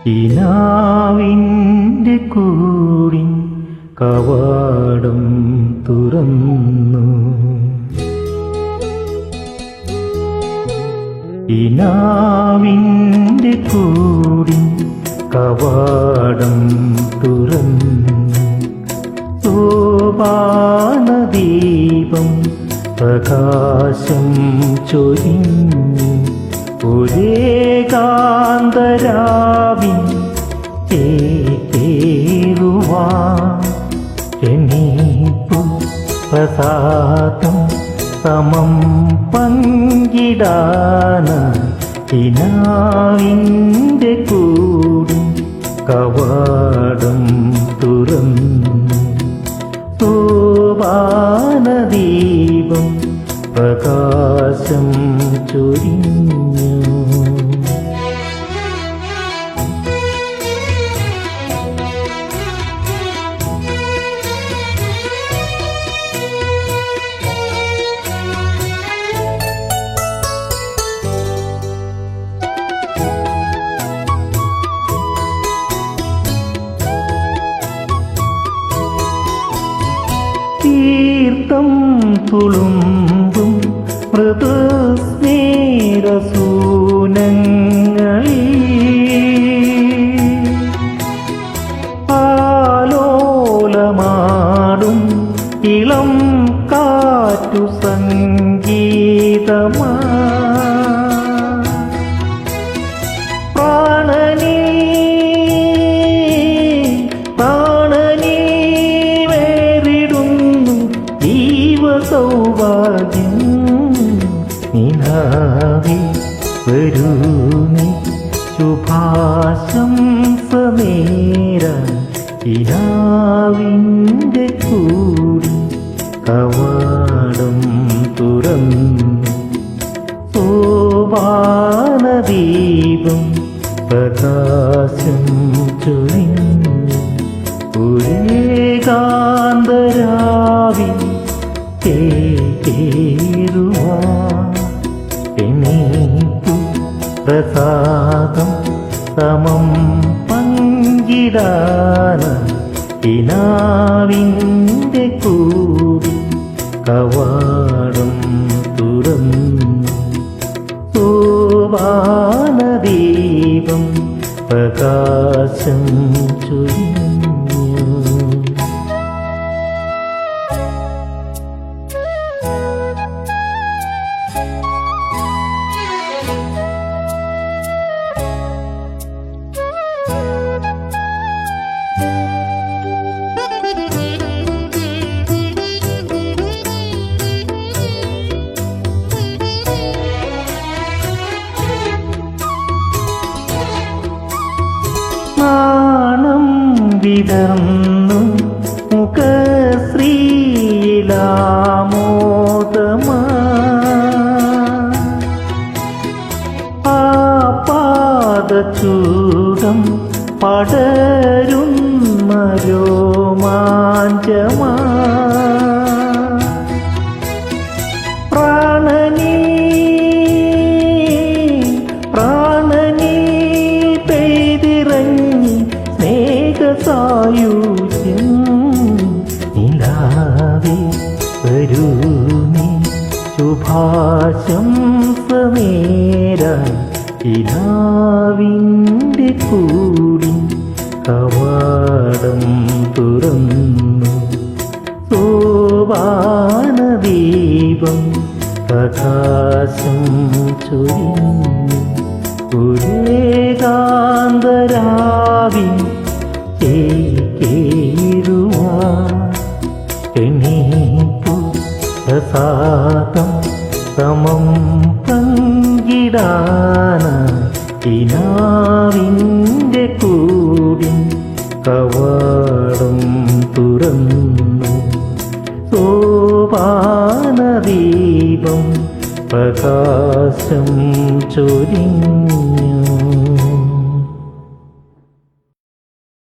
കിനാവിൻ്റെ കൂടിൻ കവാടം തുറന്നു. കിനാവിൻ്റെ കൂടിൻ കവാടം തുറന്നു. സോപാനദീപം പ്രകാശം ചൊരിഞ്ഞു. ഒരേകാന്തരാവിൻ ചേരുവാൻ എണീപ്പു പ്രസാദം സമം പങ്കിടാനായി കിനാവിൻ്റെ കൂടി കവാടം തുറന്നു. സോപാനദീപം പ്രകാശം ചൊരിഞ്ഞു. തീർത്ഥം തുളുമ്പും മൃദുസ്നേഹസൂനങ്ങളിൽ ആലോലമാടും ഇളം കാറ്റു സംഗീതമാ. സൗഭാഗ്യം നിലാവേ വരൂ നീ ശുഭാശംസനേരാൻ കിനാവിൻ്റെ കൂടി കവാടം തുറന്നു. സോപാനദീപം പ്രകാശം ചൊരിഞ്ഞു. ഒരേകാന്തരാവിൻ എണീപ്പു പ്രസാദം സമം പങ്കിടാനായി കിനാവിൻ്റെ കൂടി കവാടം തുറന്നു. സോപാനദീപം പ്രകാശം ചൊരിഞ്ഞു. നാണം വിടർന്നു മുഖശ്രീലാമോദമാ. ആപാദചൂഡം പടരുന്ന രോമാഞ്ചമാ. സായുജ്യം നിലാവേ വരൂ നീ ശുഭാശംസനേരാൻ കിനാവിൻ്റെ കൂടി കവാടം തുറന്നു. സോപാനദീപം പ്രകാശം ചൊരിഞ്ഞു. ഒരേകാന്തരാവിൻ എണീപ്പു പ്രസാദം സമം പങ്കിടാനായി കിനാവിൻ്റെ കൂടി കവാടം തുറന്നു. സോപാനദീപം പ്രകാശം ചൊരിഞ്ഞു.